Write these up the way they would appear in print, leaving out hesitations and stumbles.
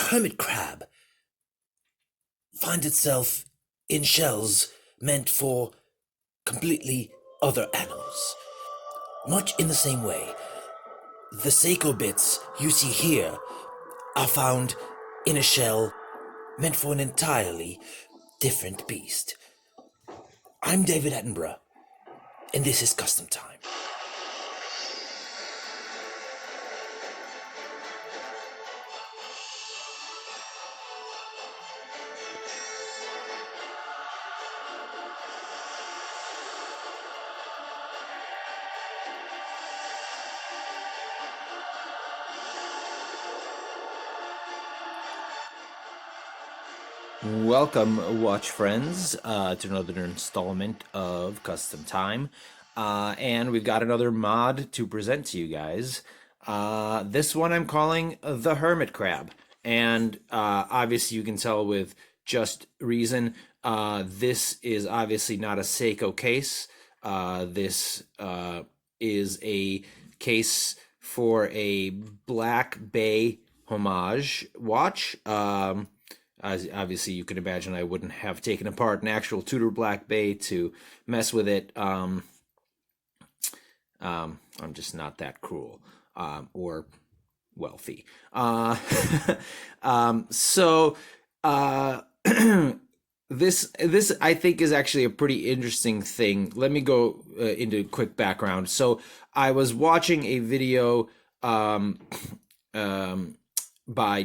hermit crab finds itself in shells meant for completely other animals. Much in the same way, the Seiko bits you see here are found in a shell meant for an entirely different beast. I'm David Attenborough, and this is Custom Time. Welcome, watch friends, to another installment of Custom Time. And we've got another mod to present to you guys. This one I'm calling the Hermit Crab. And obviously you can tell with just reason, this is obviously not a Seiko case. This is a case for a Black Bay Homage watch. As obviously you can imagine, I wouldn't have taken apart an actual Tudor Black Bay to mess with it. I'm just not that cruel or wealthy. So this I think is actually a pretty interesting thing. Let me go into quick background. So I was watching a video by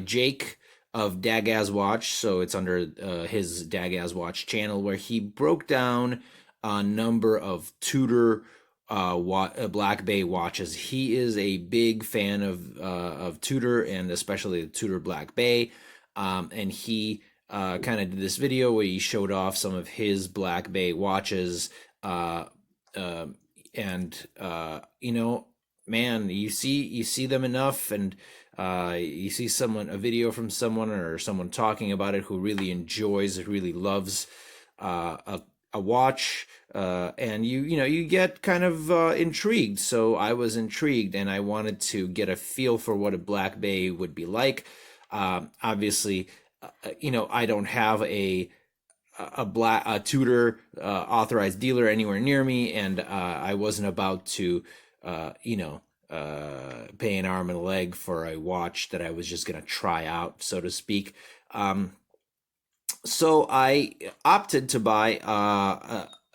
Jake of Dagaz Watch, so it's under his Dagaz Watch channel, where he broke down a number of Tudor Black Bay watches. He is a big fan of Tudor, and especially the Tudor Black Bay, and he kind of did this video where he showed off some of his Black Bay watches, and you know, man, you see them enough, and you see a video from someone or someone talking about it who really enjoys, really loves a watch, and you get kind of intrigued. So I was intrigued, and I wanted to get a feel for what a Black Bay would be like. Obviously, I don't have a Tudor authorized dealer anywhere near me, and I wasn't about to pay an arm and a leg for a watch that I was just going to try out, so to speak. So I opted to buy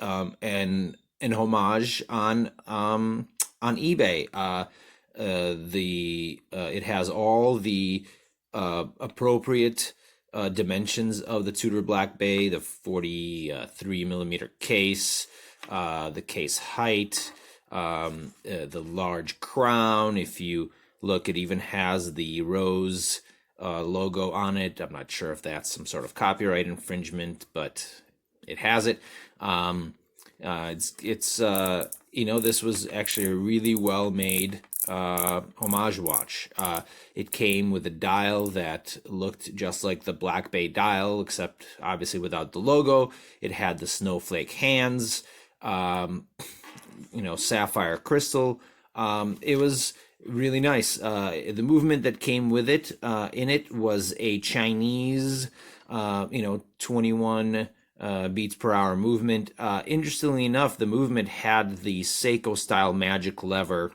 an Homage on eBay. It has all the appropriate dimensions of the Tudor Black Bay, the 43 millimeter case, the case height, the large crown. If you look, it even has the rose logo on it. I'm not sure if that's some sort of copyright infringement, but it has it. This was actually a really well made Homage watch. It came with a dial that looked just like the Black Bay dial, except obviously without the logo. It had the snowflake hands, sapphire crystal. It was really nice. The movement that came with it, in it, was a Chinese, 21 beats per hour movement. Interestingly enough, the movement had the Seiko style magic lever,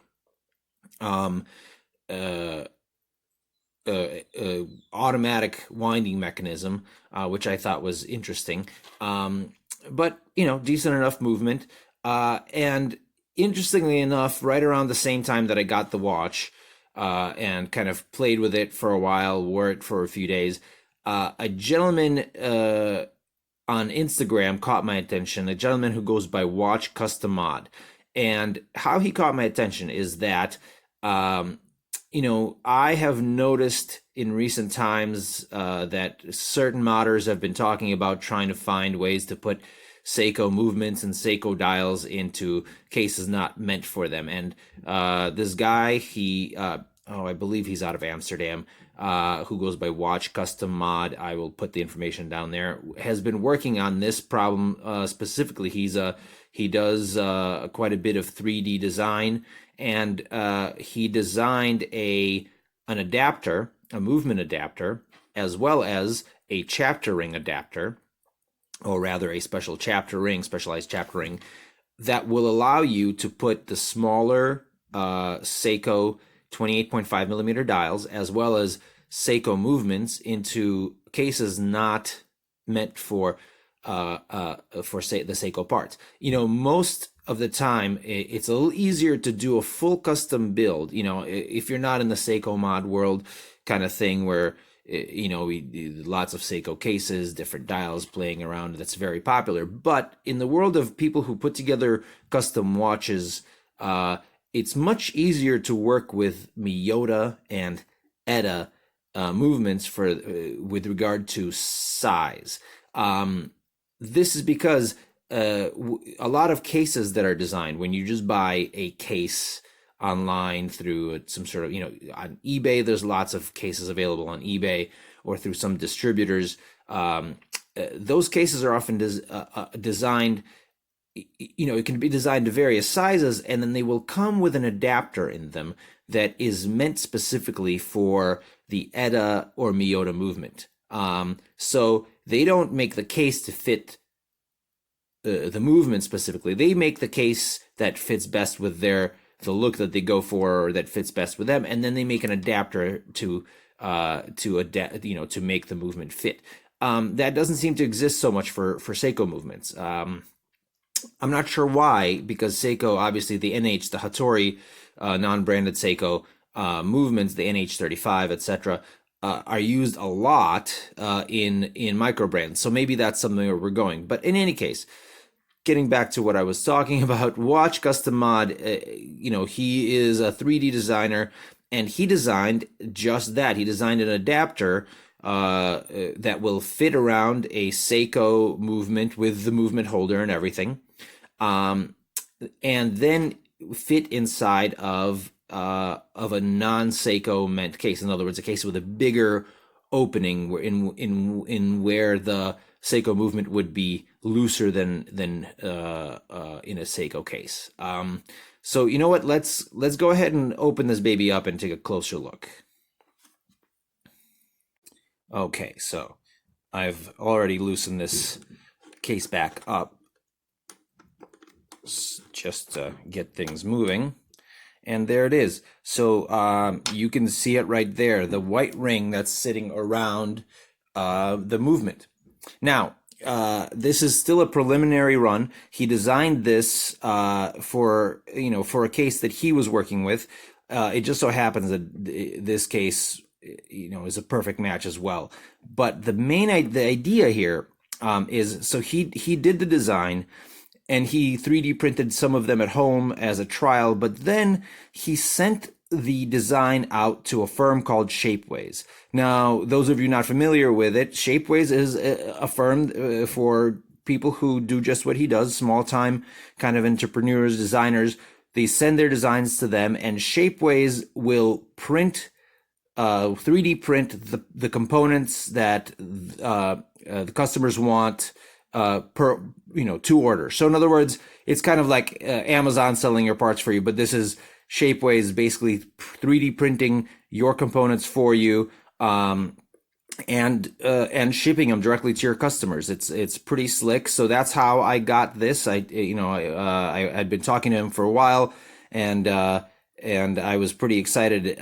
automatic winding mechanism, which I thought was interesting. But decent enough movement. And interestingly enough, right around the same time that I got the watch, and kind of played with it for a while, wore it for a few days, a gentleman on Instagram caught my attention, a gentleman who goes by Watch Custom Mod. And how he caught my attention is that, I have noticed in recent times that certain modders have been talking about trying to find ways to put Seiko movements and Seiko dials into cases not meant for them. And this guy, I believe he's out of Amsterdam, who goes by Watch Custom Mod, I will put the information down there, has been working on this problem specifically. He does quite a bit of 3D design, and he designed an adapter, a movement adapter, as well as a chapter ring adapter, or rather a special chapter ring, specialized chapter ring, that will allow you to put the smaller Seiko 28.5 millimeter dials, as well as Seiko movements, into cases not meant for say the Seiko parts. Most of the time it's a little easier to do a full custom build. If you're not in the Seiko mod world kind of thing, where lots of Seiko cases, different dials playing around, that's very popular. But in the world of people who put together custom watches, it's much easier to work with Miyota and ETA movements with regard to size. This is because a lot of cases that are designed, when you just buy a case online through some sort of, on eBay, there's lots of cases available on eBay, or through some distributors. Those cases are often designed, it can be designed to various sizes, and then they will come with an adapter in them that is meant specifically for the ETA or Miyota movement. So they don't make the case to fit the movement specifically. They make the case that fits best with the look that they go for, or that fits best with them, and then they make an adapter to adapt, to make the movement fit. That doesn't seem to exist so much for Seiko movements. I'm not sure why, because Seiko, obviously the NH, the Hattori non-branded Seiko movements, the NH35, etc., are used a lot in micro brands. So maybe that's something where we're going. But in any case, getting back to what I was talking about, Watch Custom Mod, he is a 3D designer, and he designed just that. He designed an adapter that will fit around a Seiko movement with the movement holder and everything, and then fit inside of a non-Seiko meant case. In other words, a case with a bigger opening where the Seiko movement would be looser than in a Seiko case. So you know what? Let's go ahead and open this baby up and take a closer look. Okay, so I've already loosened this case back up just to get things moving. And there it is. So you can see it right there, the white ring that's sitting around the movement. Now, this is still a preliminary run. He designed this for a case that he was working with. It just so happens that this case, is a perfect match as well. But the idea here is, so he did the design, and he 3D printed some of them at home as a trial, but then he sent the design out to a firm called Shapeways. Now, those of you not familiar with it, Shapeways is a firm for people who do just what he does, small-time kind of entrepreneurs, designers. They send their designs to them, and Shapeways will 3D print the components that the customers want per to order. So in other words, it's kind of like Amazon selling your parts for you, but this is Shapeways basically 3D printing your components for you, and shipping them directly to your customers. It's pretty slick. So that's how I got this. I'd been talking to him for a while, and I was pretty excited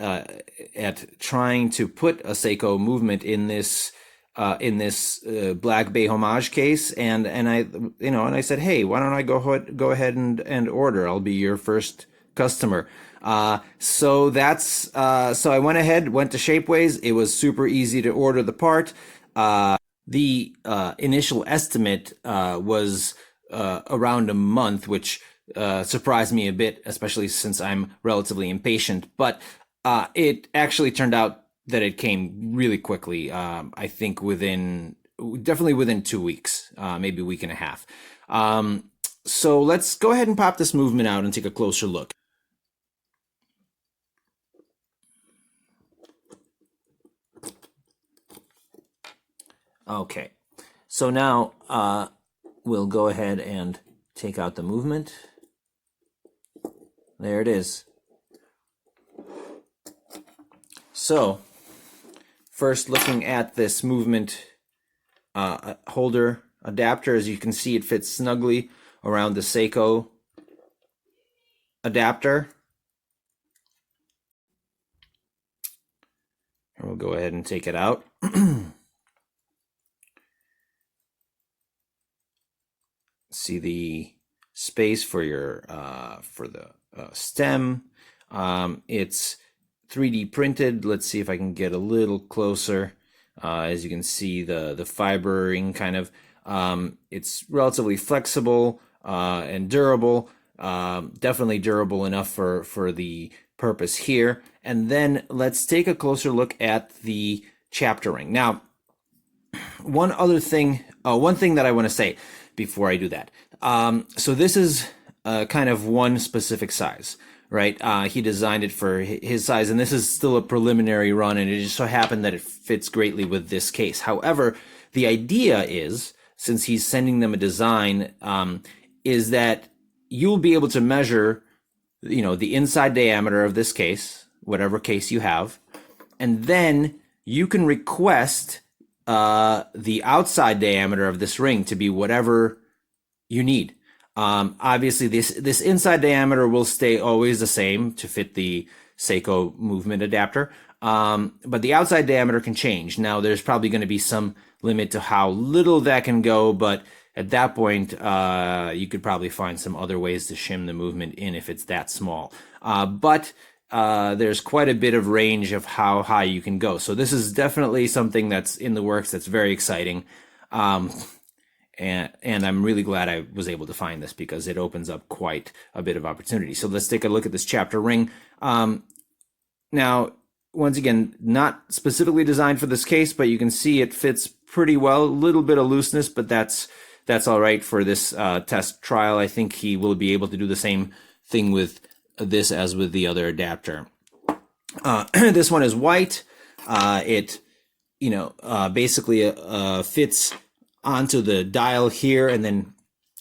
at trying to put a Seiko movement in this Black Bay Homage case, and I said, hey, why don't I go ahead and order? I'll be your first customer. So I went to Shapeways. It was super easy to order the part. The initial estimate was around a month, which surprised me a bit, especially since I'm relatively impatient. But it actually turned out that it came really quickly. I think definitely within 2 weeks, maybe a week and a half. So let's go ahead and pop this movement out and take a closer look. Okay, so now we'll go ahead and take out the movement. There it is. So first looking at this movement holder adapter. As you can see, it fits snugly around the Seiko adapter. And we'll go ahead and take it out. See the space for your for the stem. It's 3D printed. Let's see if I can get a little closer. As you can see, the fibering kind of, it's relatively flexible and durable. Definitely durable enough for the purpose here. And then let's take a closer look at the chapter ring. Now, one thing that I want to say before I do that. So this is kind of one specific size, right? He designed it for his size, and this is still a preliminary run, and it just so happened that it fits greatly with this case. However, the idea is, since he's sending them a design, is that you'll be able to measure, the inside diameter of this case, whatever case you have, and then you can request the outside diameter of this ring to be whatever you need. Obviously, this inside diameter will stay always the same to fit the Seiko movement adapter, but the outside diameter can change. Now, there's probably going to be some limit to how little that can go, but at that point, you could probably find some other ways to shim the movement in if it's that small. But there's quite a bit of range of how high you can go. So this is definitely something that's in the works that's very exciting. And I'm really glad I was able to find this because it opens up quite a bit of opportunity. So let's take a look at this chapter ring. Now, once again, not specifically designed for this case, but you can see it fits pretty well. A little bit of looseness, but that's all right for this test trial. I think he will be able to do the same thing with this as with the other adapter. This one is white. It basically fits onto the dial here and then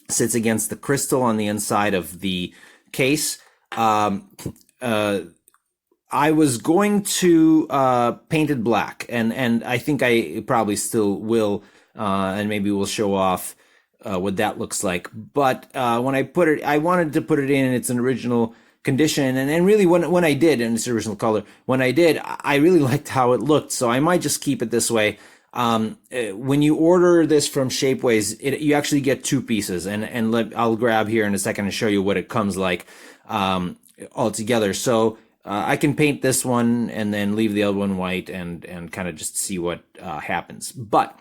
sits against the crystal on the inside of the case. I was going to paint it black, and I think I probably still will, and maybe we'll show off what that looks like. But when I put it, I wanted to put it in its original condition, and really when I did, in its original color, when I did, I really liked how it looked, so I might just keep it this way. When you order this from Shapeways, you actually get two pieces, and I'll grab here in a second and show you what it comes like all together. So I can paint this one and then leave the other one white and kind of just see what happens. But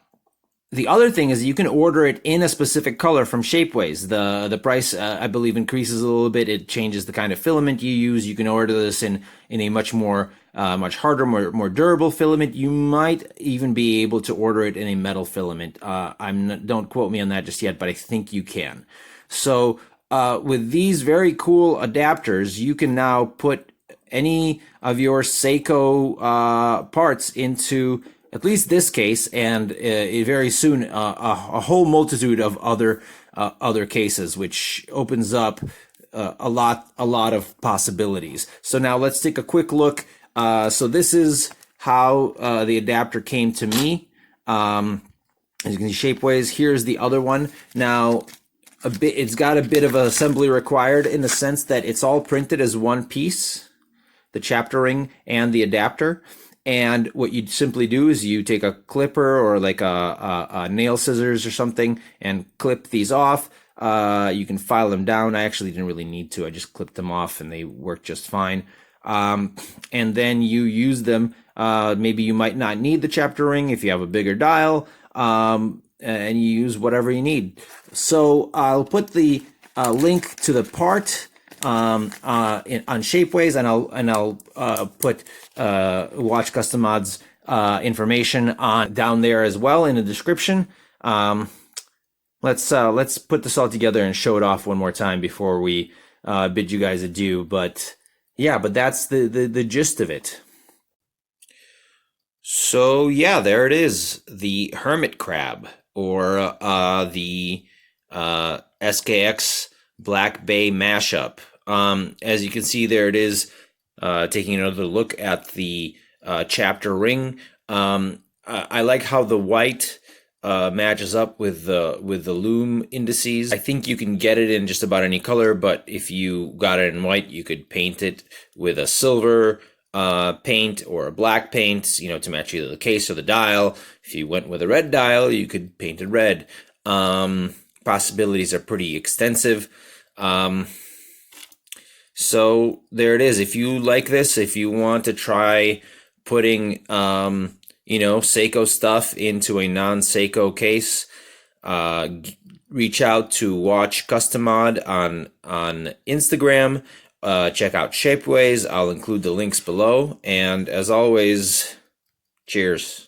the other thing is you can order it in a specific color from Shapeways. The price, I believe, increases a little bit. It changes the kind of filament you use. You can order this in a much more, much harder, more durable filament. You might even be able to order it in a metal filament. Don't quote me on that just yet, but I think you can. So with these very cool adapters, you can now put any of your Seiko parts into at least this case, and very soon a whole multitude of other cases, which opens up a lot of possibilities. So now let's take a quick look. So this is how the adapter came to me. As you can see, Shapeways. Here's the other one. Now, it's got a bit of assembly required in the sense that it's all printed as one piece, the chapter ring and the adapter. And what you simply do is you take a clipper or like a nail scissors or something and clip these off. You can file them down. I actually didn't really need to. I just clipped them off and they work just fine. And then you use them. Maybe you might not need the chapter ring if you have a bigger dial, and you use whatever you need. So I'll put the link to the part on Shapeways, and I'll put Watch Custom Mods information on down there as well in the description. Let's put this all together and show it off one more time before we bid you guys adieu. But yeah, that's the gist of it. So yeah, there it is, the Hermit crab, or the SKX Black Bay mashup. As you can see, there it is, taking another look at the chapter ring. I like how the white matches up with the loom indices. I think you can get it in just about any color, but if you got it in white, you could paint it with a silver paint or a black paint, you know, to match either the case or the dial. If you went with a red dial, you could paint it red. Possibilities are pretty extensive. So there it is. If you like this, if you want to try putting you know, Seiko stuff into a non-Seiko case, reach out to Watch Custom Mod on Instagram. Check out Shapeways. I'll include the links below. And as always, cheers.